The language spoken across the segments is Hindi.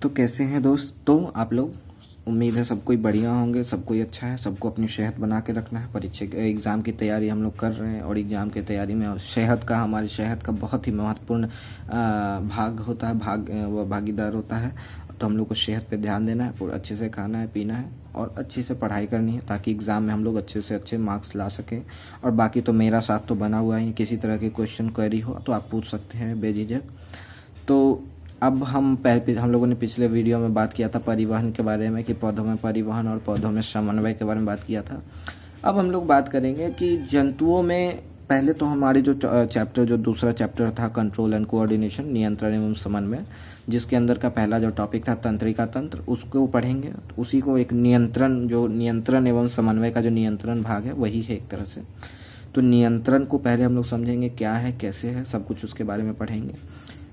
तो कैसे हैं दोस्त? तो आप लोग, उम्मीद है सब कोई बढ़िया होंगे, सब कोई अच्छा है। सबको अपनी सेहत बना के रखना है। परीक्षा एग्ज़ाम की तैयारी हम लोग कर रहे हैं और एग्ज़ाम की तैयारी में हमारी सेहत का बहुत ही महत्वपूर्ण भाग होता है, वो भागीदार होता है। तो हम लोग को सेहत पे ध्यान देना है, पूरा अच्छे से खाना है, पीना है और अच्छे से पढ़ाई करनी है, ताकि एग्ज़ाम में हम लोग अच्छे से अच्छे मार्क्स ला सकें। और बाकी तो मेरा साथ तो बना हुआ है, किसी तरह की क्वेश्चन क्वेरी हो तो आप पूछ सकते हैं बेझिझक। तो अब हम लोगों ने पिछले वीडियो में बात किया था परिवहन के बारे में, कि पौधों में परिवहन और पौधों में समन्वय के बारे में बात किया था। अब हम लोग बात करेंगे कि जंतुओं में, पहले तो हमारी जो दूसरा चैप्टर था कंट्रोल एंड कोऑर्डिनेशन, नियंत्रण एवं समन्वय, जिसके अंदर का पहला जो टॉपिक था तंत्रिका तंत्र, उसको पढ़ेंगे। तो उसी को एक नियंत्रण एवं समन्वय का जो नियंत्रण भाग है वही है एक तरह से। तो नियंत्रण को पहले हम लोग समझेंगे क्या है, कैसे है, सब कुछ उसके बारे में पढ़ेंगे।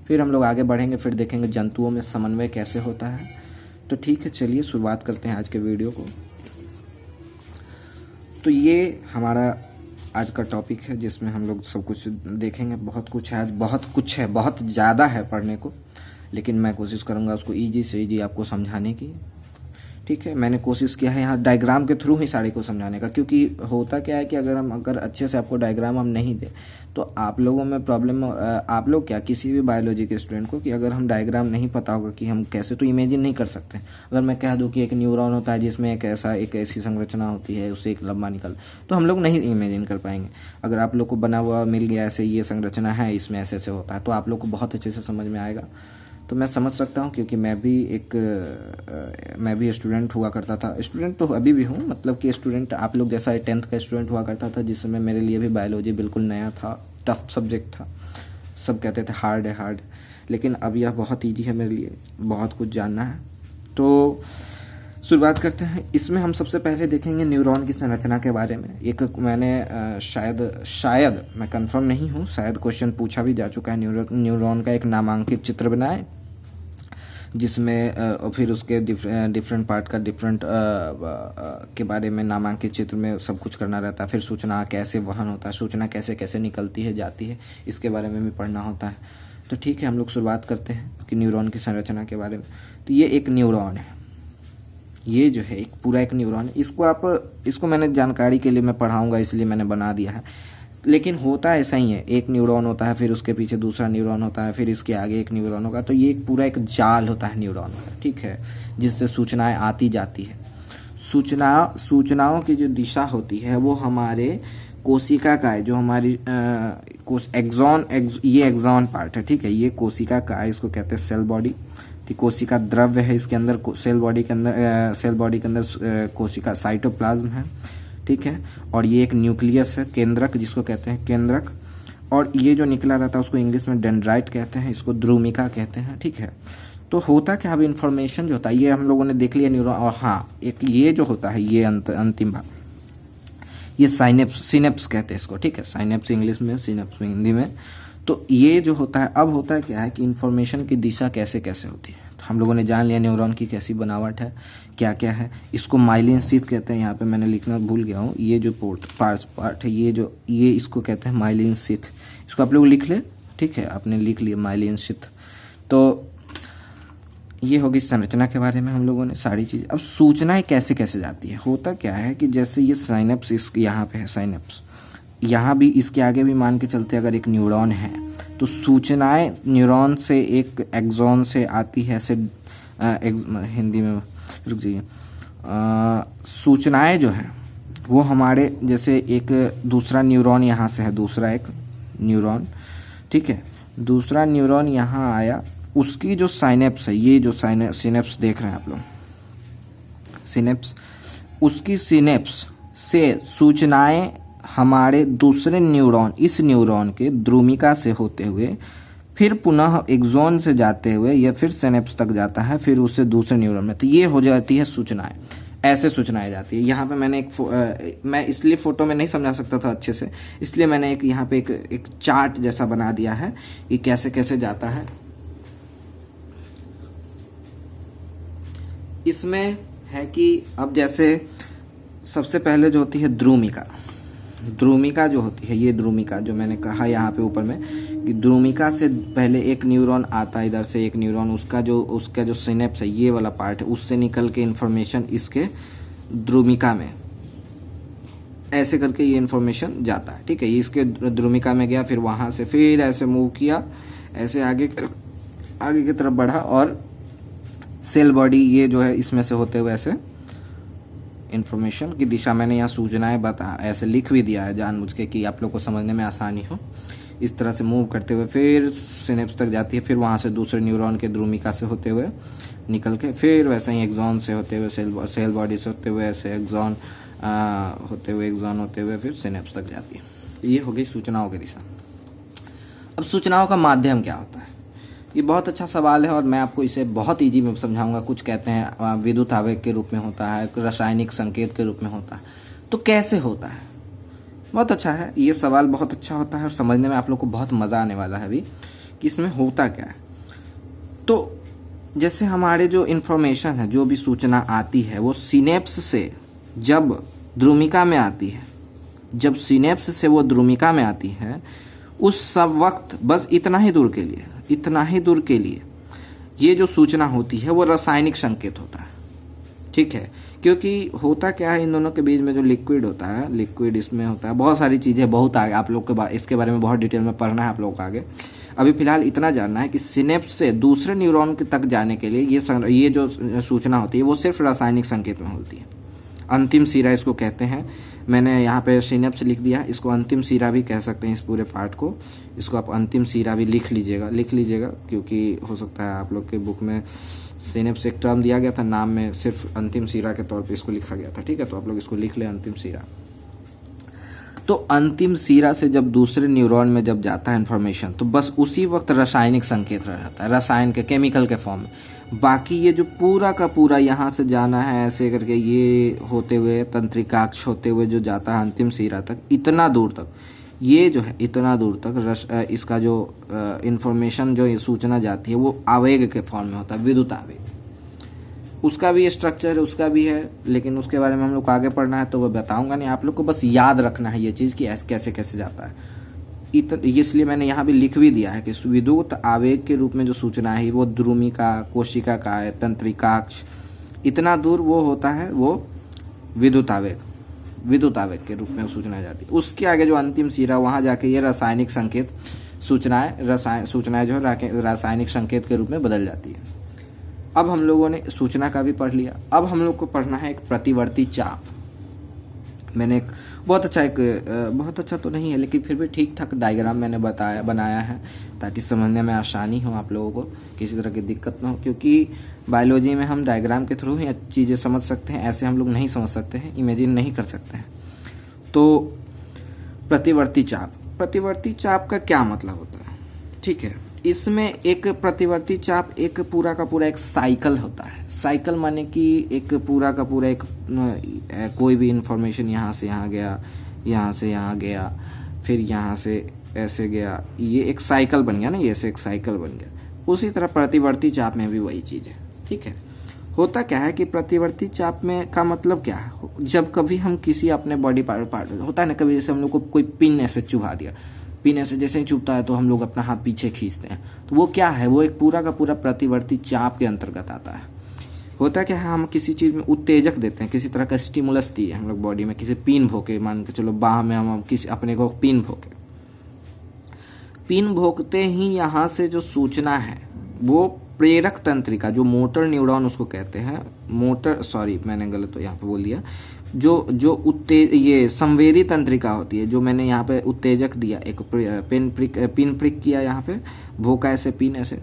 फिर हम लोग आगे बढ़ेंगे, फिर देखेंगे जंतुओं में समन्वय कैसे होता है। तो ठीक है, चलिए शुरुआत करते हैं आज के वीडियो को। तो ये हमारा आज का टॉपिक है, जिसमें हम लोग सब कुछ देखेंगे। बहुत कुछ है आज, बहुत ज़्यादा है पढ़ने को, लेकिन मैं कोशिश करूँगा उसको ईजी से ईजी आपको समझाने की। ठीक है, मैंने कोशिश किया है यहाँ डायग्राम के थ्रू ही सारे को समझाने का, क्योंकि होता क्या है कि अगर अच्छे से आपको डायग्राम हम नहीं दें तो आप लोगों में प्रॉब्लम, आप लोग क्या, किसी भी बायोलॉजी के स्टूडेंट को, कि अगर हम डायग्राम नहीं पता होगा कि हम कैसे, तो इमेजिन नहीं कर सकते। अगर मैं कह दूं कि एक न्यूरॉन होता है जिसमें एक ऐसी संरचना होती है, उससे एक लंबा निकल, तो हम लोग नहीं इमेजिन कर पाएंगे। अगर आप लोग को बना हुआ मिल गया ऐसे, ये संरचना है, इसमें ऐसे ऐसे होता है, तो आप लोग को बहुत अच्छे से समझ में आएगा। तो मैं समझ सकता हूँ, क्योंकि मैं भी स्टूडेंट हुआ करता था। स्टूडेंट तो अभी भी हूँ, मतलब कि स्टूडेंट आप लोग जैसा 10th का स्टूडेंट हुआ करता था, जिस समय मेरे लिए भी बायोलॉजी बिल्कुल नया था, टफ सब्जेक्ट था। सब कहते थे हार्ड है, लेकिन अब यह बहुत ईजी है मेरे लिए, बहुत कुछ जानना है। तो शुरुआत करते हैं। इसमें हम सबसे पहले देखेंगे न्यूरॉन की संरचना के बारे में। एक मैंने शायद मैं कंफर्म नहीं हूँ, शायद क्वेश्चन पूछा भी जा चुका है। न्यूरॉन का एक नामांकित चित्र बनाए, जिसमें फिर उसके डिफरेंट पार्ट का के बारे में नामांकित चित्र में सब कुछ करना रहता है। फिर सूचना कैसे वहन होता है, सूचना कैसे कैसे निकलती है, जाती है, इसके बारे में भी पढ़ना होता है। तो ठीक है, हम लोग शुरुआत करते हैं कि न्यूरॉन की संरचना के बारे में। तो ये एक न्यूरॉन है, ये जो है पूरा एक न्यूरॉन है। इसको मैंने जानकारी के लिए मैं पढ़ाऊंगा, इसलिए मैंने बना दिया है। लेकिन होता ऐसा ही है, एक न्यूरॉन होता है, फिर उसके पीछे दूसरा न्यूरॉन होता है, फिर इसके आगे एक न्यूरॉन होगा। तो ये पूरा एक जाल होता है न्यूरॉन का, ठीक है, जिससे सूचनाएं आती जाती है। सूचनाओं की जो दिशा होती है वो हमारे कोशिका का है, जो हमारी ये एक्सॉन पार्ट है, ठीक है। ये कोशिका का है, इसको कहते हैं सेल बॉडी। कोशिका द्रव्य है, इसके अंदर सेल बॉडी के अंदर कोशिका साइटोप्लाज्म है, ठीक है। और ये एक न्यूक्लियस है, केंद्रक जिसको कहते हैं, केंद्रक। और ये जो निकला रहता है उसको इंग्लिश में डेंड्राइट कहते हैं, इसको ध्रुमिका कहते हैं, ठीक है। तो होता क्या, अब इन्फॉर्मेशन जो होता है, ये हम लोगों ने देख लिया न्यूरॉन। और हाँ, एक ये जो होता है, ये अंतिम भाग, ये सिनेप्स कहते हैं इसको, ठीक है। साइनेप्स इंग्लिश में, सिनेप्स हिंदी में। तो ये जो होता है, अब होता है क्या है कि इन्फॉर्मेशन की दिशा कैसे कैसे होती है। तो हम लोगों ने जान लिया न्यूरॉन की कैसी बनावट है, क्या क्या है। इसको माइलिन शीथ कहते हैं, यहाँ पे मैंने लिखना भूल गया हूँ। ये जो पार्ट है, ये इसको कहते हैं माइलिन शीथ। इसको आप लोग लिख ले, ठीक है, आपने लिख लिया माइलिन शीथ। तो ये होगी संरचना के बारे में हम लोगों ने सारी चीज़। अब सूचनाएं कैसे कैसे जाती है, होता क्या है कि जैसे ये साइनेप्स यहाँ पे है, साइनेप्स यहाँ भी, इसके आगे भी मान के चलते अगर एक न्यूरॉन है, तो सूचनाएं न्यूरॉन से एक एक्सॉन से आती है, ऐसे हिंदी में रुक जाइए, सूचनाएं जो है वो हमारे, जैसे एक दूसरा न्यूरॉन यहाँ से है, दूसरा एक न्यूरॉन, ठीक है, दूसरा न्यूरॉन यहाँ आया, उसकी जो साइनेप्स है, ये जो सिनेप्स देख रहे हैं आप लोग, सिनेप्स, उसकी सिनेप्स से सूचनाएं हमारे दूसरे न्यूरॉन, इस न्यूरॉन के ध्रुमिका से होते हुए फिर पुनः एक्सॉन से जाते हुए या फिर सिनेप्स तक जाता है, फिर उससे दूसरे न्यूरॉन में। तो ये हो जाती है सूचनाएं, ऐसे सूचनाएं जाती है। यहाँ पे मैंने मैं इसलिए फोटो में नहीं समझा सकता था अच्छे से, इसलिए मैंने यहाँ पे एक चार्ट जैसा बना दिया है कि कैसे कैसे जाता है। इसमें है कि अब जैसे सबसे पहले जो होती है ध्रुमिका जो होती है, ये ध्रुमिका जो मैंने कहा यहाँ पे ऊपर में कि द्रुमिका से पहले एक न्यूरॉन आता है, इधर से एक न्यूरॉन, उसका जो सिनेप्स है, ये वाला पार्ट है, उससे निकल के इन्फॉर्मेशन इसके द्रुमिका में ऐसे करके ये इन्फॉर्मेशन जाता है। ठीक है, ये इसके द्रुमिका में गया, फिर वहां से फिर ऐसे मूव किया, ऐसे आगे की तरफ बढ़ा, और सेल बॉडी ये जो है इसमें से होते हुए ऐसे इन्फॉर्मेशन की दिशा, मैंने यहाँ सूचनाएं ऐसे लिख भी दिया है जानबूझ के कि आप लोग को समझने में आसानी हो। इस तरह से मूव करते हुए फिर सिनेप्स तक जाती है, फिर वहाँ से दूसरे न्यूरॉन के द्रुमिका से होते हुए निकल के फिर वैसे ही एक्सॉन से होते हुए सेल बॉडी से होते हुए ऐसे एक्सॉन होते हुए फिर सिनेप्स तक जाती है। ये हो गई सूचनाओं की दिशा। अब सूचनाओं का माध्यम क्या होता है, ये बहुत अच्छा सवाल है और मैं आपको इसे बहुत इजी में समझाऊंगा। कुछ कहते हैं विद्युत आवेग के रूप में होता है, रासायनिक संकेत के रूप में होता है, तो कैसे होता है? बहुत अच्छा है ये सवाल, बहुत अच्छा होता है और समझने में आप लोग को बहुत मजा आने वाला है अभी कि इसमें होता क्या है। तो जैसे हमारे जो इन्फॉर्मेशन है, जो भी सूचना आती है, वो सिनेप्स से जब द्रुमिका में आती है, जब सिनेप्स से वो द्रुमिका में आती है, उस सब वक्त बस इतना ही दूर के लिए ये जो सूचना होती है वो रासायनिक संकेत होता है। ठीक है, क्योंकि होता क्या है, इन दोनों के बीच में जो लिक्विड होता है, लिक्विड इसमें होता है, बहुत सारी चीजें, बहुत आगे आप लोग के इसके बारे में बहुत डिटेल में पढ़ना है आप लोगों को आगे। अभी फिलहाल इतना जानना है कि सिनेप्स से दूसरे न्यूरॉन तक जाने के लिए ये जो सूचना होती है वो सिर्फ रासायनिक संकेत में होती है। अंतिम सिरा इसको कहते हैं। मैंने यहाँ पे सिनेप्स लिख दिया, इसको अंतिम सिरा भी कह सकते हैं इस पूरे पार्ट को। इसको आप अंतिम सिरा भी लिख लीजिएगा क्योंकि हो सकता है आप लोग के बुक में सिनेप्स एक टर्म दिया गया था, नाम में सिर्फ अंतिम सिरा के तौर पे इसको लिखा गया था। ठीक है, तो आप लोग इसको लिख लें अंतिम सिरा। तो अंतिम सिरा से जब दूसरे न्यूरॉन में जब जाता है इन्फॉर्मेशन, तो बस उसी वक्त रासायनिक संकेत रह जाता है, रसायन के, केमिकल के फॉर्म में। बाकी ये जो पूरा का पूरा यहाँ से जाना है ऐसे करके, ये होते हुए तंत्रिकाक्ष होते हुए जो जाता है अंतिम सिरा तक, इतना दूर तक, ये जो है इतना दूर तक इसका जो इन्फॉर्मेशन, जो सूचना जाती है, वो आवेग के फॉर्म में होता है, विद्युत आवेग। उसका भी स्ट्रक्चर उसका भी है, लेकिन उसके बारे में हम लोग को आगे पढ़ना है तो वो बताऊंगा नहीं। आप लोग को बस याद रखना है ये चीज़ कि कैसे कैसे जाता है। इसलिए मैंने यहाँ भी लिख भी दिया है कि विद्युत आवेग के रूप में जो सूचना है वो द्रुमिका, कोशिका का, तंत्रिकाक्ष, इतना दूर वो होता है, वो विद्युत आवेग के रूप में सूचना जाती है। उसके आगे जो अंतिम सिरा, वहाँ जाके ये रासायनिक संकेत सूचनाएं जो है रासायनिक संकेत के रूप में बदल जाती है। अब हम लोगों ने सूचना का भी पढ़ लिया। अब हम लोग को पढ़ना है एक प्रतिवर्ती चाप। मैंने एक बहुत अच्छा तो नहीं है, लेकिन फिर भी ठीक ठाक डायग्राम मैंने बनाया है ताकि समझने में आसानी हो, आप लोगों को किसी तरह की दिक्कत ना हो, क्योंकि बायोलॉजी में हम डायग्राम के थ्रू ही चीज़ें समझ सकते हैं, ऐसे हम लोग नहीं समझ सकते हैं, इमेजिन नहीं कर सकते हैं। तो प्रतिवर्ती चाप का क्या मतलब होता है? ठीक है, इसमें एक प्रतिवर्ती चाप एक पूरा का पूरा एक साइकिल होता है। साइकिल माने कि एक पूरा का पूरा एक कोई भी इंफॉर्मेशन यहाँ से यहाँ गया, यहाँ से यहाँ गया, फिर यहाँ से ऐसे गया, ये एक साइकिल बन गया ना, ये ऐसे एक साइकिल बन गया। उसी तरह प्रतिवर्ती चाप में भी वही चीज़ है। ठीक है, होता क्या है कि प्रतिवर्ती चाप में का मतलब क्या है, जब कभी हम किसी अपने बॉडी पार्ट होता है ना, कभी जैसे हम लोग को कोई पिन ऐसे चुभा दिया, पिन ऐसे जैसे ही चुभता है तो हम लोग अपना हाथ पीछे खींचते हैं, तो वो क्या है, वो एक पूरा का पूरा प्रतिवर्ती चाप के अंतर्गत आता है। होता क्या है, हम किसी चीज़ में उत्तेजक देते हैं, किसी तरह का स्टिमुलस दिए हम लोग बॉडी में, किसी पिन भोके, मान के चलो बाह में हम किसी अपने को पिन भोकते ही यहाँ से जो सूचना है वो प्रेरक तंत्रिका, जो मोटर न्यूरॉन उसको कहते हैं, मैंने गलत तो यहाँ पे बोल दिया, जो ये संवेदी तंत्रिका होती है, जो मैंने यहाँ पे उत्तेजक दिया, एक पिन प्रिक किया, यहाँ पे भोका ऐसे पिन ऐसे,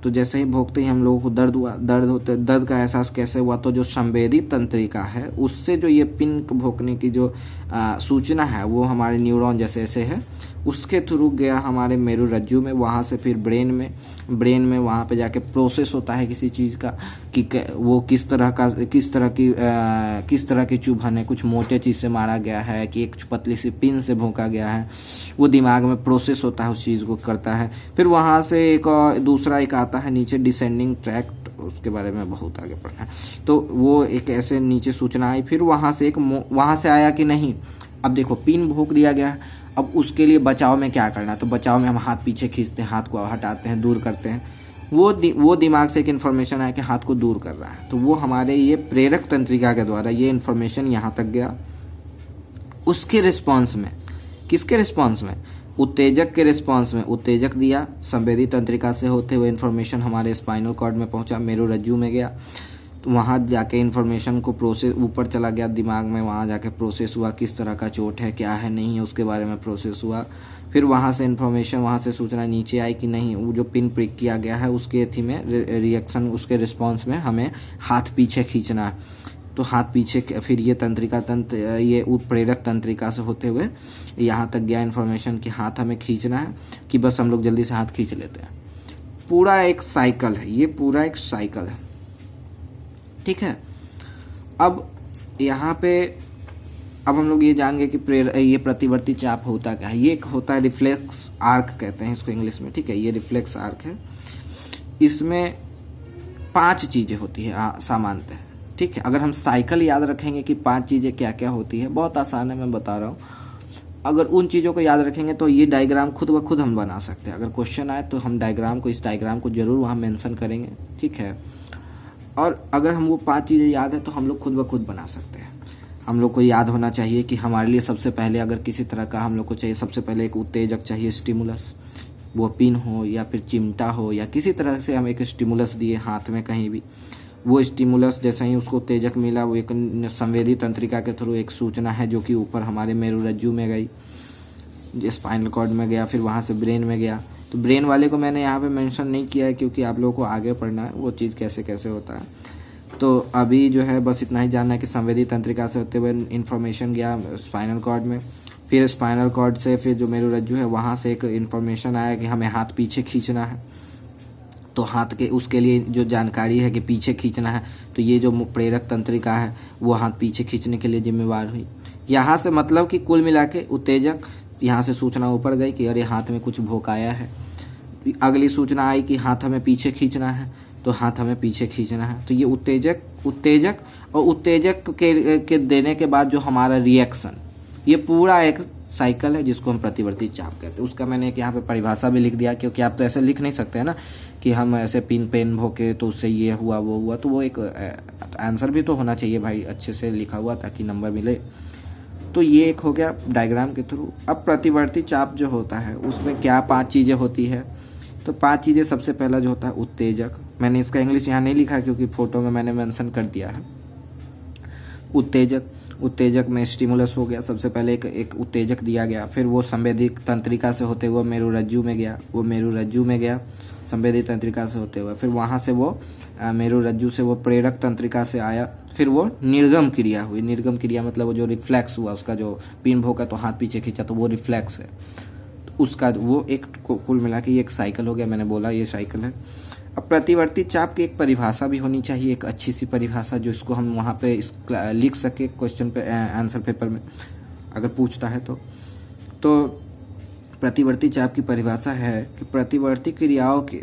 तो जैसे ही भोगते ही हम लोगों को दर्द का एहसास कैसे हुआ, तो जो संवेदी तंत्रिका है उससे जो ये पिन भोंकने की जो सूचना है वो हमारे न्यूरॉन जैसे ऐसे है, उसके थ्रू गया हमारे मेरुरज्जु में, वहाँ से फिर ब्रेन में वहाँ पे जाके प्रोसेस होता है किसी चीज़ का कि वो किस तरह की चुभन है, कुछ मोटे चीज़ से मारा गया है कि एक पतली सी पिन से भोंका गया है, वो दिमाग में प्रोसेस होता है, उस चीज़ को करता है। फिर वहाँ से एक और दूसरा एक आता है नीचे डिसेंडिंग ट्रैक्ट, उसके बारे में बहुत आगे पढ़ना है, तो वो एक ऐसे नीचे सूचना आई, फिर वहाँ से आया कि नहीं, अब देखो पिन भोंक दिया गया, अब उसके लिए बचाव में क्या करना है, तो बचाव में हम हाथ पीछे खींचते हैं, हाथ को हटाते हैं, दूर करते हैं। वो दिमाग से एक इन्फॉर्मेशन आया कि हाथ को दूर कर रहा है, तो वो हमारे ये प्रेरक तंत्रिका के द्वारा ये इन्फॉर्मेशन यहाँ तक गया। उसके रिस्पॉन्स में, किसके रिस्पॉन्स में, उत्तेजक के रिस्पॉन्स में उत्तेजक दिया, संवेदी तंत्रिका से होते हुए इन्फॉर्मेशन हमारे स्पाइनल कॉर्ड में पहुंचा, मेरुरज्जु में गया, तो वहाँ जाके इन्फॉर्मेशन को प्रोसेस ऊपर चला गया दिमाग में, वहाँ जाके प्रोसेस हुआ, किस तरह का चोट है, क्या है, नहीं है, उसके बारे में प्रोसेस हुआ। फिर वहाँ से इन्फॉर्मेशन, वहाँ से सूचना नीचे आई कि नहीं, वो जो पिन प्रिक किया गया है उसके थी में रिएक्शन, उसके रिस्पॉन्स में हमें हाथ पीछे खींचना है, तो हाथ पीछे, फिर ये तंत्रिका तंत्र, ये उत्प्रेरक तंत्रिका से होते हुए यहाँ तक गया इन्फॉर्मेशन कि हाथ हमें खींचना है, कि बस हम लोग जल्दी से हाथ खींच लेते हैं। पूरा एक साइकिल है, ये पूरा एक साइकिल है, ठीक है। अब यहाँ पे अब हम लोग ये जान गए कि ये प्रतिवर्ती चाप होता क्या है। ये एक होता है रिफ्लेक्स आर्क कहते हैं इसको इंग्लिश में, ठीक है। ये रिफ्लेक्स आर्क है, इसमें 5 चीजें होती है सामान्यतः, ठीक है। अगर हम साइकिल याद रखेंगे कि 5 चीजें क्या क्या होती है, बहुत आसान है, मैं बता रहा हूँ। अगर उन चीज़ों को याद रखेंगे तो ये डायग्राम खुद ब खुद हम बना सकते हैं। अगर क्वेश्चन आए तो हम इस डायग्राम को जरूर वहाँ मेंशन करेंगे, ठीक है। और अगर हम वो 5 चीज़ें याद है तो हम लोग खुद ब खुद बना सकते हैं। हम लोग को याद होना चाहिए कि हमारे लिए सबसे पहले अगर किसी तरह का हम लोग को चाहिए, सबसे पहले एक उत्तेजक चाहिए, स्टिमुलस, वो पिन हो या फिर चिमटा हो या किसी तरह से हम एक स्टिमुलस दिए हाथ में कहीं भी, वो स्टिमुलस जैसे ही उसको उत्तेजक मिला, वो एक संवेदी तंत्रिका के थ्रू एक सूचना है जो कि ऊपर हमारे मेरुरज्जु में गई, स्पाइनल कॉर्ड में गया, फिर वहाँ से ब्रेन में गया। तो ब्रेन वाले को मैंने यहाँ पे मेंशन नहीं किया है क्योंकि आप लोगों को आगे पढ़ना है वो चीज़ कैसे कैसे होता है। तो अभी जो है बस इतना ही जानना है कि संवेदी तंत्रिका से होते हुए इन्फॉर्मेशन गया स्पाइनल कॉर्ड में, फिर स्पाइनल कॉर्ड से फिर जो मेरुरज्जु है वहाँ से एक इन्फॉर्मेशन आया कि हमें हाथ पीछे खींचना है, तो हाथ के उसके लिए जो जानकारी है कि पीछे खींचना है, तो ये जो प्रेरक तंत्रिका है वो हाथ पीछे खींचने के लिए जिम्मेवार हुई। यहाँ से मतलब कि कुल मिला के उत्तेजक, यहाँ से सूचना ऊपर गई कि अरे हाथ में कुछ भोंकाया है, अगली सूचना आई कि हाथ हमें पीछे खींचना है, तो हाथ हमें पीछे खींचना है। तो ये उत्तेजक और उत्तेजक के देने के बाद जो हमारा रिएक्शन, ये पूरा एक साइकिल है जिसको हम प्रतिवर्ती चाप कहते हैं। उसका मैंने एक यहाँ पे परिभाषा भी लिख दिया क्योंकि आप तो ऐसे लिख नहीं सकते हैं ना कि हम ऐसे पिन पेन भोंके तो उससे ये हुआ वो हुआ, तो वो एक आंसर भी तो होना चाहिए भाई अच्छे से लिखा हुआ ताकि नंबर मिले। तो ये एक हो गया डायग्राम के थ्रू। अब प्रतिवर्ती चाप जो होता है उसमें क्या 5 चीज़ें होती है, तो 5 चीज़ें, सबसे पहला जो होता है उत्तेजक, मैंने इसका इंग्लिश यहाँ नहीं लिखा क्योंकि फोटो में मैंने मेंशन कर दिया है। उत्तेजक में स्टिमुलस हो गया, सबसे पहले एक उत्तेजक दिया गया, फिर वो संवेदी तंत्रिका से होते हुए मेरुरज्जु में गया, संवेदी तंत्रिका से होते हुए, फिर वहाँ से वो मेरुरज्जु से वो प्रेरक तंत्रिका से आया, फिर वो निर्गम क्रिया हुई। निर्गम क्रिया मतलब वो जो रिफ्लेक्स हुआ, उसका जो पिन भोंका तो हाथ पीछे खींचा तो वो रिफ्लेक्स है, तो उसका वो एक कुल मिला के ये एक साइकिल हो गया। मैंने बोला ये साइकिल है। अब प्रतिवर्ती चाप की एक परिभाषा भी होनी चाहिए, एक अच्छी सी परिभाषा जो इसको हम वहाँ पे लिख सके क्वेश्चन पे आंसर पेपर में अगर पूछता है तो प्रतिवर्ती चाप की परिभाषा है कि प्रतिवर्ती क्रियाओं के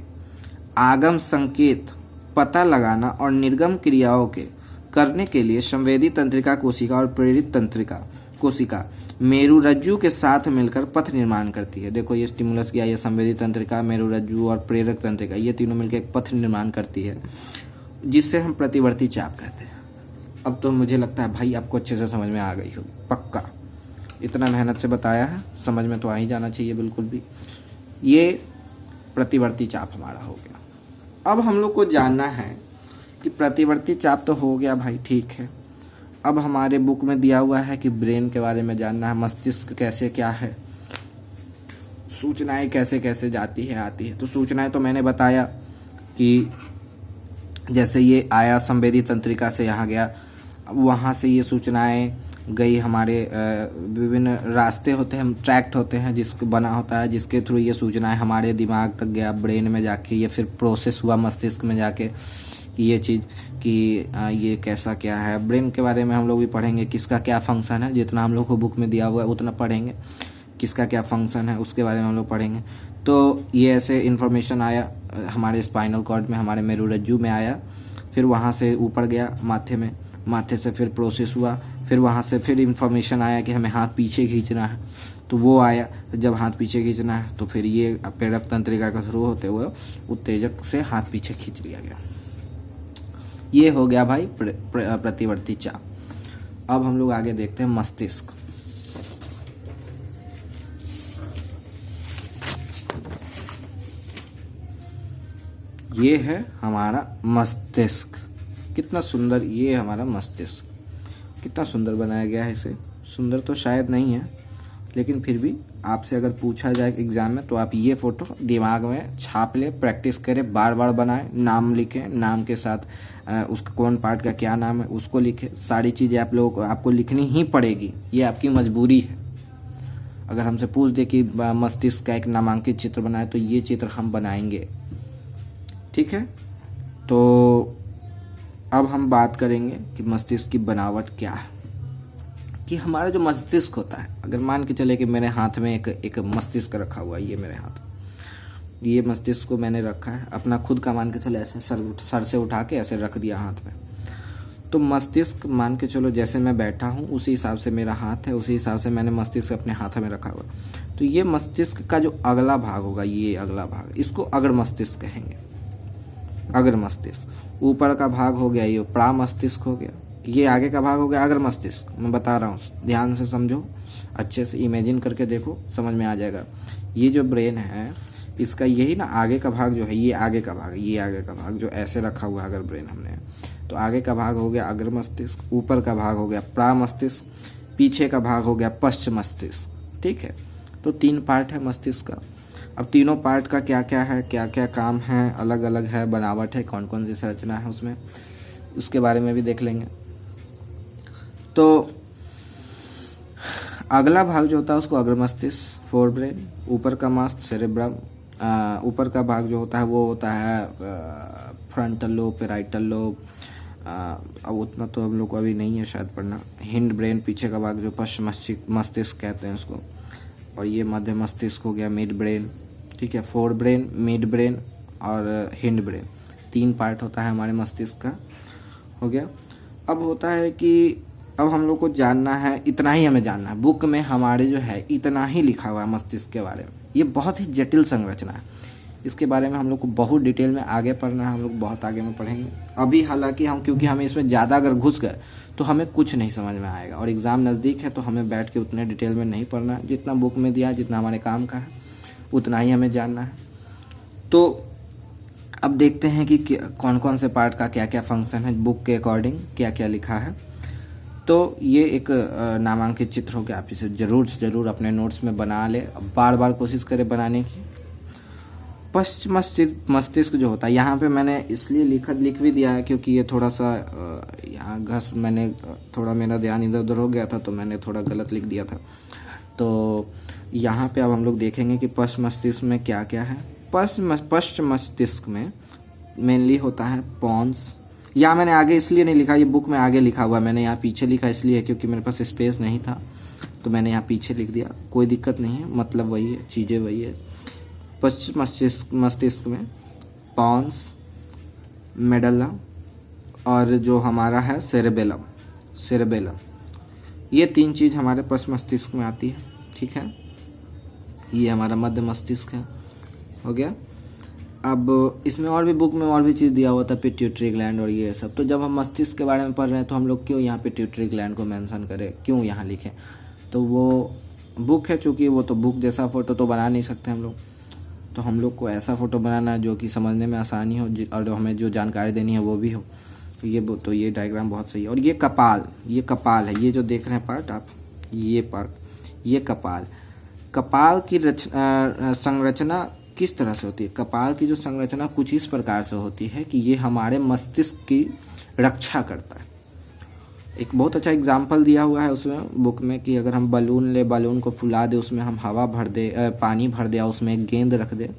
आगम संकेत पता लगाना और निर्गम क्रियाओं के करने के लिए संवेदी तंत्रिका कोशिका और प्रेरित तंत्रिका कोशिका मेरुरज्जु के साथ मिलकर पथ निर्माण करती है। देखो ये स्टिमुलस गया, ये संवेदी तंत्रिका, मेरुरज्जु और प्रेरक तंत्रिका, ये तीनों मिलकर एक पथ निर्माण करती है जिससे हम प्रतिवर्ती चाप कहते हैं। अब तो मुझे लगता है भाई आपको अच्छे से समझ में आ गई होगी, पक्का। इतना मेहनत से बताया है, समझ में तो आ ही जाना चाहिए बिल्कुल भी। ये प्रतिवर्ती चाप हमारा हो गया। अब हम लोग को जानना है कि प्रतिवर्ती चाप तो हो गया भाई, ठीक है। अब हमारे बुक में दिया हुआ है कि ब्रेन के बारे में जानना है, मस्तिष्क कैसे क्या है, सूचनाएं कैसे कैसे जाती है आती है। तो सूचनाएं तो मैंने बताया कि जैसे ये आया संवेदी तंत्रिका से यहाँ गया, वहाँ से ये सूचनाएं गई हमारे विभिन्न रास्ते होते हैं, ट्रैक्ट होते हैं जिसको बना होता है, जिसके थ्रू ये सूचनाएं हमारे दिमाग तक गया, ब्रेन में जाके ये फिर प्रोसेस हुआ मस्तिष्क में जाके कि ये चीज़ कि ये कैसा क्या है। ब्रेन के बारे में हम लोग भी पढ़ेंगे, किसका क्या फंक्शन है, जितना हम लोग को बुक में दिया हुआ है उतना पढ़ेंगे, किसका क्या फंक्शन है उसके बारे में हम लोग पढ़ेंगे। तो ये ऐसे इन्फॉर्मेशन आया हमारे स्पाइनल कॉर्ड में, हमारे मेरुरज्जु में आया, फिर वहाँ से ऊपर गया माथे में, माथे से फिर प्रोसेस हुआ, फिर वहाँ से फिर इन्फॉर्मेशन आया कि हमें हाथ पीछे खींचना है, तो वो आया। जब हाथ पीछे खींचना है तो फिर ये प्रेरक तंत्रिका का थ्रू होते हुए उत्तेजक से हाथ पीछे खींच लिया गया। ये हो गया भाई प्रतिवर्ती चाप। अब हम लोग आगे देखते हैं मस्तिष्क। ये है हमारा मस्तिष्क, कितना सुंदर, ये हमारा मस्तिष्क कितना सुंदर बनाया गया है। इसे सुंदर तो शायद नहीं है, लेकिन फिर भी आपसे अगर पूछा जाए एग्जाम में तो आप ये फोटो दिमाग में छाप ले, प्रैक्टिस करें, बार बार बनाएं, नाम लिखें, नाम के साथ उसका कौन पार्ट का क्या नाम है उसको लिखें। सारी चीज़ें आप लोगों को आपको लिखनी ही पड़ेगी, ये आपकी मजबूरी है। अगर हमसे पूछ दे कि मस्तिष्क का एक नामांकित चित्र बनाए तो ये चित्र हम बनाएंगे, ठीक है। तो अब हम बात करेंगे कि मस्तिष्क की बनावट क्या है। कि हमारा जो मस्तिष्क होता है, अगर मान के चले कि मेरे हाथ में एक मस्तिष्क रखा हुआ है, ये मेरे हाथ, ये मस्तिष्क को मैंने रखा है अपना खुद का, मान के चलो ऐसे सर से उठा के ऐसे रख दिया हाथ में, तो मस्तिष्क मान के चलो जैसे मैं बैठा हूँ उसी हिसाब से मेरा हाथ है, उसी हिसाब से मैंने मस्तिष्क अपने हाथ में रखा हुआ। तो ये मस्तिष्क का जो अगला भाग होगा, ये अगला भाग, इसको अग्र मस्तिष्क कहेंगे। अग्र मस्तिष्क, ऊपर का भाग हो गया ये प्रा मस्तिष्क हो गया, ये आगे का भाग हो गया अग्र मस्तिष्क। मैं बता रहा हूँ, ध्यान से समझो, अच्छे से इमेजिन करके देखो, समझ में आ जाएगा। ये जो ब्रेन है इसका यही ना आगे का भाग जो है, ये आगे का भाग, ये आगे का भाग जो ऐसे रखा हुआ है अगर ब्रेन हमने, तो आगे का भाग हो गया अग्र मस्तिष्क, ऊपर का भाग हो गया प्रा मस्तिष्क, पीछे का भाग हो गया पश्च मस्तिष्क, ठीक है। तो 3 पार्ट है मस्तिष्क का। अब तीनों पार्ट का क्या क्या है, क्या क्या काम है, अलग अलग है, बनावट है, कौन कौन सी संरचना है उसमें, उसके बारे में भी देख लेंगे। तो अगला भाग जो होता है उसको अग्र मस्तिष्क, फोर ब्रेन, ऊपर का मस्त सेरेब्रम, ऊपर का भाग जो होता है वो होता है फ्रंटल लोब, पेराइटल लोब, अब उतना तो हम लोग को अभी नहीं है शायद पढ़ना। हिंड ब्रेन, पीछे का भाग जो पश्च मस्तिष्क कहते हैं उसको, और ये मध्य मस्तिष्क हो गया, मिड ब्रेन, ठीक है। फोर ब्रेन, मिड ब्रेन और हिंड ब्रेन, 3 पार्ट होता है हमारे मस्तिष्क का, हो गया। अब होता है कि अब हम लोग को जानना है, इतना ही हमें जानना है, बुक में हमारे जो है इतना ही लिखा हुआ है मस्तिष्क के बारे में। ये बहुत ही जटिल संरचना है, इसके बारे में हम लोग को बहुत डिटेल में आगे पढ़ना है, हम लोग बहुत आगे में पढ़ेंगे। अभी हालांकि क्योंकि हमें इसमें ज़्यादा अगर घुस गए तो हमें कुछ नहीं समझ में आएगा, और एग्ज़ाम नज़दीक है तो हमें बैठ के उतने डिटेल में नहीं पढ़ना है। जितना बुक में दिया है, जितना हमारे काम का है, उतना ही हमें जानना है। तो अब देखते हैं कि कौन कौन से पार्ट का क्या क्या फंक्शन है, बुक के अकॉर्डिंग क्या क्या लिखा है। तो ये एक नामांकित चित्र हो गया, आप इसे जरूर से जरूर अपने नोट्स में बना ले, बार बार कोशिश करें बनाने की। पश्च मस्तिष्क जो होता है, यहाँ पे मैंने इसलिए लिख भी दिया है क्योंकि ये थोड़ा सा यहाँ मैंने थोड़ा मेरा ध्यान इधर उधर हो गया था तो मैंने थोड़ा गलत लिख दिया था। तो यहाँ पे अब हम लोग देखेंगे कि पश्च मस्तिष्क में क्या क्या है। पश्च मस्तिष्क में मेनली होता है पॉन्स। यहाँ मैंने आगे इसलिए नहीं लिखा, ये बुक में आगे लिखा हुआ, मैंने यहाँ पीछे लिखा इसलिए क्योंकि मेरे पास स्पेस नहीं था, तो मैंने यहाँ पीछे लिख दिया। कोई दिक्कत नहीं है, मतलब वही है, चीज़ें वही है। पश्च मस्तिष्क में पॉन्स, मेडल्ला और जो हमारा है सेरेबेलम, ये 3 चीज़ हमारे पश्च मस्तिष्क में आती है, ठीक है। ये हमारा मध्य मस्तिष्क है, हो गया। अब इसमें और भी बुक में और भी चीज़ दिया हुआ था, पिट्यूटरी ग्लैंड और ये सब। तो जब हम मस्तिष्क के बारे में पढ़ रहे हैं तो हम लोग क्यों यहाँ पिट्यूटरी ग्लैंड को मेंशन करें, क्यों यहाँ लिखें। तो वो बुक है, चूँकि वो तो बुक जैसा फ़ोटो तो बना नहीं सकते हम लोग, तो हम लोग को ऐसा फ़ोटो बनाना है जो कि समझने में आसानी हो और हमें जो जानकारी देनी है वो भी हो। तो ये डायग्राम बहुत सही है। और ये कपाल है, ये जो देख रहे हैं पार्ट आप, ये पार्ट, ये कपाल की संरचना किस तरह से होती है। कपाल की जो संरचना कुछ इस प्रकार से होती है कि ये हमारे मस्तिष्क की रक्षा करता है। एक बहुत अच्छा एग्जाम्पल दिया हुआ है उसमें बुक में कि अगर हम बलून को फुला दे, उसमें हम हवा भर दे, पानी भर दे, उसमें एक गेंद रख दे,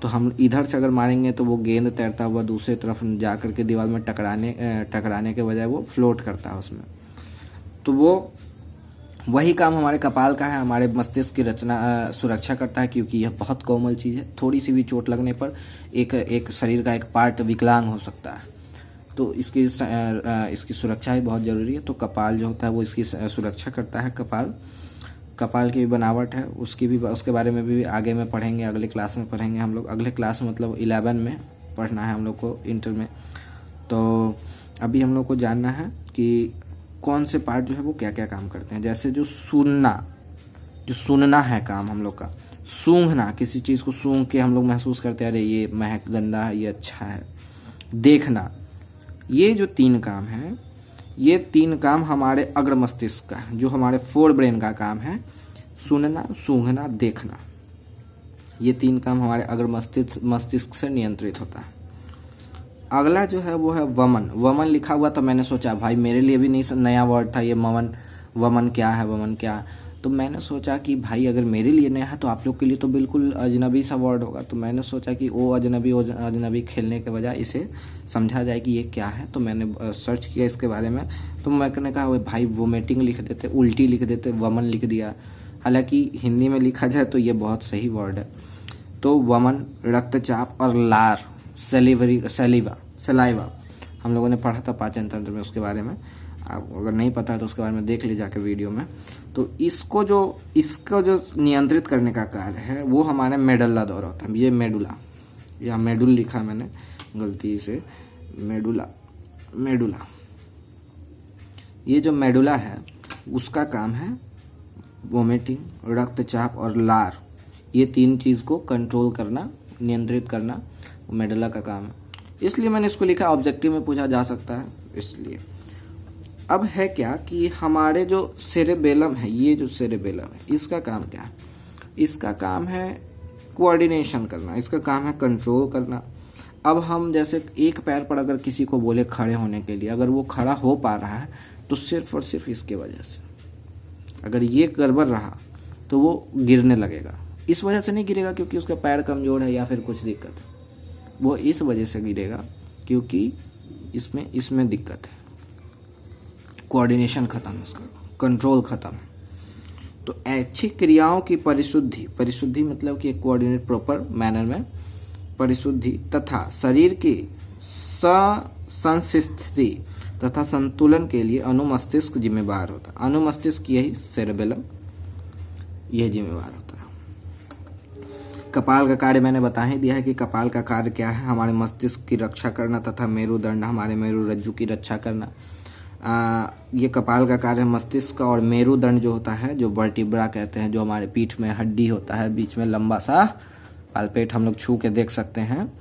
तो हम इधर से अगर मारेंगे तो वो गेंद तैरता हुआ दूसरी तरफ जा करके दीवार में टकराने के बजाय वो फ्लोट करता है उसमें। तो वो वही काम हमारे कपाल का है, हमारे मस्तिष्क की सुरक्षा करता है, क्योंकि यह बहुत कोमल चीज़ है। थोड़ी सी भी चोट लगने पर एक शरीर का एक पार्ट विकलांग हो सकता है। तो इसकी सुरक्षा भी बहुत ज़रूरी है। तो कपाल जो होता है वो इसकी सुरक्षा करता है। कपाल की भी बनावट है, उसके बारे में भी आगे में पढ़ेंगे, अगले क्लास में पढ़ेंगे हम लोग। अगले क्लास मतलब 11 में पढ़ना है हम लोग को, इंटर में। तो अभी हम लोग को जानना है कि कौन से पार्ट जो है वो क्या क्या काम करते हैं। जैसे जो सुनना है काम हम लोग का, सूंघना, किसी चीज़ को सूंघ के हम लोग महसूस करते हैं अरे ये महक गंदा है, ये अच्छा है। देखना, ये जो 3 काम है, ये 3 काम हमारे अग्र मस्तिष्क का है, जो हमारे फोर ब्रेन का काम है। सुनना, सूंघना, देखना, ये 3 काम हमारे अग्र मस्तिष्क से नियंत्रित होता है। अगला जो है वो है वमन। वमन लिखा हुआ तो मैंने सोचा भाई मेरे लिए भी नहीं, नया वर्ड था ये वमन क्या है, वमन क्या। तो मैंने सोचा कि भाई अगर मेरे लिए नया है तो आप लोग के लिए तो बिल्कुल अजनबी सा वर्ड होगा। तो मैंने सोचा कि ओ अजनबी खेलने के बजाय इसे समझा जाए कि ये क्या है। तो मैंने सर्च किया इसके बारे में। तो मैंने कहा भाई वोमिटिंग लिख देते, उल्टी लिख देते, वमन लिख दिया। हालांकि हिंदी में लिखा जाए तो ये बहुत सही वर्ड है। तो वमन, रक्तचाप और लार, सलाइवा हम लोगों ने पढ़ा था पाचन तंत्र में, उसके बारे में। आप अगर नहीं पता है तो उसके बारे में देख लीजिए जाकर वीडियो में। तो इसको जो नियंत्रित करने का कार्य है वो हमारे मेडुला द्वारा होता है। ये मेडुला, या मेडुल लिखा मैंने गलती से, मेडुला, ये जो मेडुला है उसका काम है वोमिटिंग, रक्तचाप और लार, ये 3 चीज़ को कंट्रोल करना, नियंत्रित करना मेडुला का काम है। इसलिए मैंने इसको लिखा, ऑब्जेक्टिव में पूछा जा सकता है इसलिए। अब है क्या कि हमारे जो सेरेबेलम है, ये जो सेरेबेलम है इसका काम क्या है? इसका काम है कोऑर्डिनेशन करना, इसका काम है कंट्रोल करना। अब हम जैसे एक पैर पर अगर किसी को बोले खड़े होने के लिए, अगर वो खड़ा हो पा रहा है तो सिर्फ और सिर्फ इसके वजह से। अगर ये गड़बड़ रहा तो वो गिरने लगेगा। इस वजह से नहीं गिरेगा क्योंकि उसका पैर कमजोर है या फिर कुछ दिक्कत है, वो इस वजह से गिरेगा क्योंकि इसमें दिक्कत है, कोऑर्डिनेशन खत्म है, उसका कंट्रोल खत्म है। तो ऐच्छिक क्रियाओं की परिशुद्धि मतलब कि कोऑर्डिनेट प्रॉपर मैनर में परिशुद्धि तथा शरीर की संस्थिति तथा संतुलन के लिए अनुमस्तिष्क जिम्मेवार होता है। अनुमस्तिष्क यही सेरेबेलम, यह जिम्मेवार होता है। कपाल का कार्य मैंने बता ही दिया है कि कपाल का कार्य क्या है, हमारे मस्तिष्क की रक्षा करना तथा मेरुदंड, हमारे मेरुरज्जु की रक्षा करना। ये कपाल का कार्य मस्तिष्क का, और मेरुदंड जो होता है, जो वर्टिब्रा कहते हैं, जो हमारे पीठ में हड्डी होता है, बीच में लंबा सा पालपेट हम लोग छू के देख सकते हैं,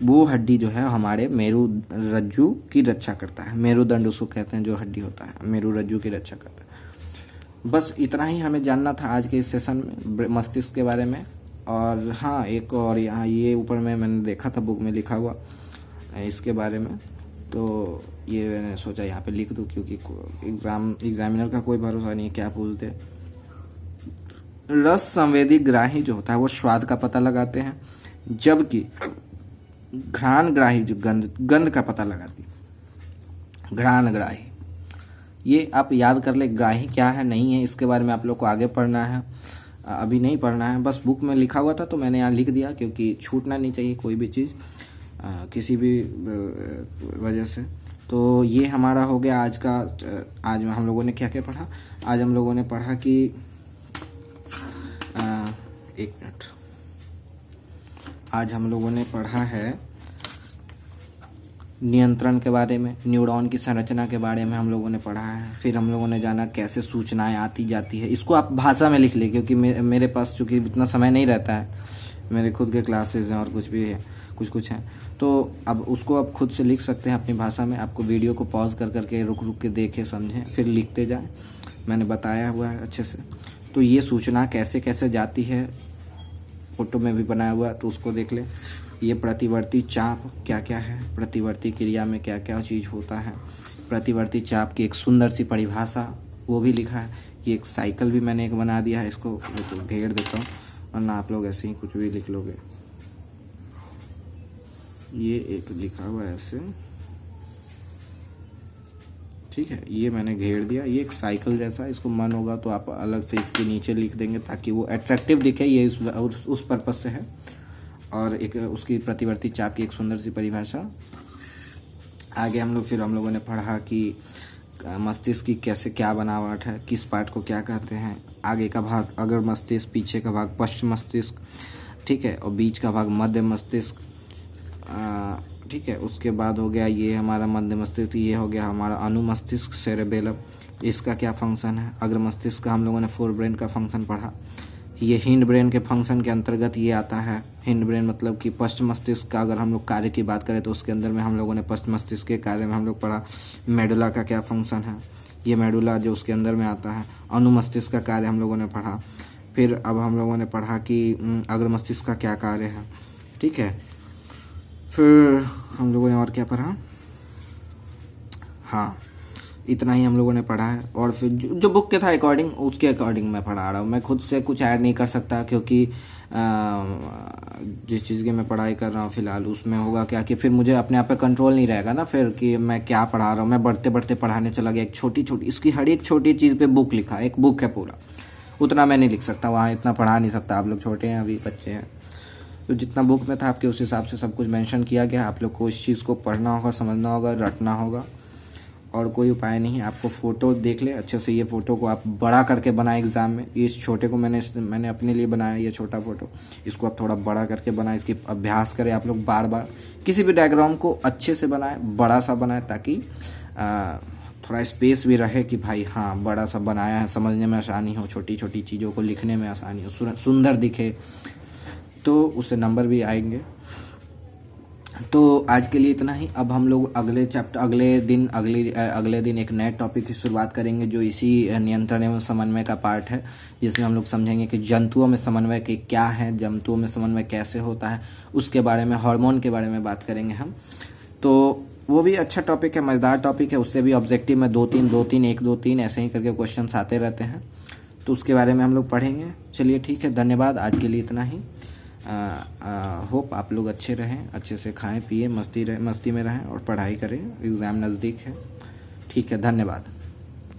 वो हड्डी जो है हमारे मेरुरज्जु की रक्षा करता है। मेरुदंड उसको कहते हैं जो हड्डी होता है, मेरुरज्जु की रक्षा करता है। बस इतना ही हमें जानना था आज के इस सेशन में मस्तिष्क के बारे में। और हाँ, एक और यहाँ ये ऊपर में मैंने देखा था बुक में लिखा हुआ इसके बारे में, तो ये मैंने सोचा यहाँ पे लिख दूँ क्योंकि एग्जामिनर का कोई भरोसा नहीं है क्या पूछते। रस संवेदी ग्राही जो होता है वो स्वाद का पता लगाते हैं, जबकि घ्राण ग्राही जो गंध का पता लगाती है। घ्राण ग्राही, ये आप याद कर ले, ग्राही क्या है नहीं है इसके बारे में आप लोग को आगे पढ़ना है, अभी नहीं पढ़ना है। बस बुक में लिखा हुआ था तो मैंने यहाँ लिख दिया क्योंकि छूटना नहीं चाहिए कोई भी चीज़ किसी भी वजह से। तो ये हमारा हो गया आज का। आज हम लोगों ने क्या क्या पढ़ा? आज हम लोगों ने पढ़ा कि एक मिनट, आज हम लोगों ने पढ़ा है नियंत्रण के बारे में, न्यूरॉन की संरचना के बारे में हम लोगों ने पढ़ा है। फिर हम लोगों ने जाना कैसे सूचनाएं आती जाती है। इसको आप भाषा में लिख ले क्योंकि मेरे पास चूँकि इतना समय नहीं रहता है, मेरे खुद के क्लासेस हैं और कुछ भी है, कुछ हैं, तो अब उसको आप खुद से लिख सकते हैं अपनी भाषा में। आपको वीडियो को पॉज कर करके रुक के देखें, समझें, फिर लिखते जाएं। मैंने बताया हुआ है अच्छे से। तो ये सूचना कैसे कैसे जाती है फोटो में भी बनाया हुआ, तो उसको देख लें। ये प्रतिवर्ती चाप क्या क्या है, प्रतिवर्ती क्रिया में क्या क्या चीज़ होता है, प्रतिवर्ती चाप की एक सुंदर सी परिभाषा वो भी लिखा है। ये एक साइकिल भी मैंने एक बना दिया है, इसको तो घेर देता हूँ वरना आप लोग ऐसे ही कुछ भी लिख लोगे। ये एक लिखा हुआ है ऐसे, ठीक है, ये मैंने घेर दिया। ये एक साइकिल जैसा, इसको मन होगा तो आप अलग से इसके नीचे लिख देंगे ताकि वो अट्रैक्टिव दिखे, ये उस पर्पज से है। और एक उसकी प्रतिवर्ती चाप की एक सुंदर सी परिभाषा, आगे हम लोगों ने पढ़ा कि मस्तिष्क की कैसे क्या बनावट है, किस पार्ट को क्या कहते हैं। आगे का भाग अग्र मस्तिष्क, पीछे का भाग पश्चिम मस्तिष्क, ठीक है, और बीच का भाग मध्य मस्तिष्क, ठीक है। उसके बाद हो गया ये हमारा मध्य मस्तिष्क, ये हो गया हमारा अनुमस्तिष्क सेरेबेलम, इसका क्या फंक्शन है। अग्र मस्तिष्क का हम लोगों ने फोर ब्रेन का फंक्शन पढ़ा। ये हिंड ब्रेन के फंक्शन के अंतर्गत ये आता है। हिंड ब्रेन मतलब कि पश्चिम मस्तिष्क का अगर हम लोग कार्य की बात करें तो उसके अंदर में हम लोगों ने पश्चिम मस्तिष्क के कार्य में हम लोग पढ़ा मेडुला का क्या फंक्शन है, ये मेडुला जो उसके अंदर में आता है। अनुमस्तिष्क का कार्य हम लोगों ने पढ़ा। फिर अब हम लोगों ने पढ़ा कि अग्र मस्तिष्क का क्या कार्य है, ठीक है। फिर हम लोगों ने और क्या पढ़ा, हाँ इतना ही हम लोगों ने पढ़ा है। और फिर जो बुक के था अकॉर्डिंग उसके अकॉर्डिंग मैं पढ़ा रहा हूँ। मैं खुद से कुछ ऐड नहीं कर सकता क्योंकि जिस चीज़ की मैं पढ़ाई कर रहा हूँ फिलहाल उसमें होगा क्या कि फिर मुझे अपने आप पे कंट्रोल नहीं रहेगा ना फिर कि मैं क्या पढ़ा रहा हूँ। मैं बढ़ते बढ़ते पढ़ाने चला गया। एक छोटी छोटी इसकी हर एक छोटी चीज़ पे बुक लिखा, एक बुक है पूरा, उतना मैं नहीं लिख सकता वहाँ, इतना पढ़ा नहीं सकता। आप लोग छोटे हैं, अभी बच्चे हैं, तो जितना बुक में था आपके उस हिसाब से सब कुछ मेंशन किया गया। आप लोग को इस चीज़ को पढ़ना होगा, समझना होगा, रटना होगा, और कोई उपाय नहीं। आपको फ़ोटो देख ले अच्छे से, ये फ़ोटो को आप बड़ा करके बनाए एग्ज़ाम में। इस छोटे को मैंने अपने लिए बनाया, ये छोटा फ़ोटो, इसको आप थोड़ा बड़ा करके बनाए, इसकी अभ्यास करें आप लोग बार बार। किसी भी डायग्राम को अच्छे से बनाए, बड़ा सा बनाए, ताकि थोड़ा स्पेस भी रहे कि भाई हाँ बड़ा सा बनाया है, समझने में आसानी हो, छोटी छोटी चीज़ों को लिखने में आसानी हो, सुंदर दिखे, तो उससे नंबर भी आएंगे। तो आज के लिए इतना ही। अब हम लोग अगले दिन एक नए टॉपिक की शुरुआत करेंगे जो इसी नियंत्रण एवं समन्वय का पार्ट है, जिसमें हम लोग समझेंगे कि जंतुओं में समन्वय के क्या है, जंतुओं में समन्वय कैसे होता है, उसके बारे में, हार्मोन के बारे में बात करेंगे हम। तो वो भी अच्छा टॉपिक है, मज़ेदार टॉपिक है। उससे भी ऑब्जेक्टिव में 2-3 1-2-3 ऐसे ही करके क्वेश्चन आते रहते हैं, तो उसके बारे में हम लोग पढ़ेंगे। चलिए ठीक है, धन्यवाद। आज के लिए इतना ही। होप आप लोग अच्छे रहें, अच्छे से खाएं पिए, मस्ती में रहें और पढ़ाई करें। एग्ज़ाम नज़दीक है। ठीक है, धन्यवाद।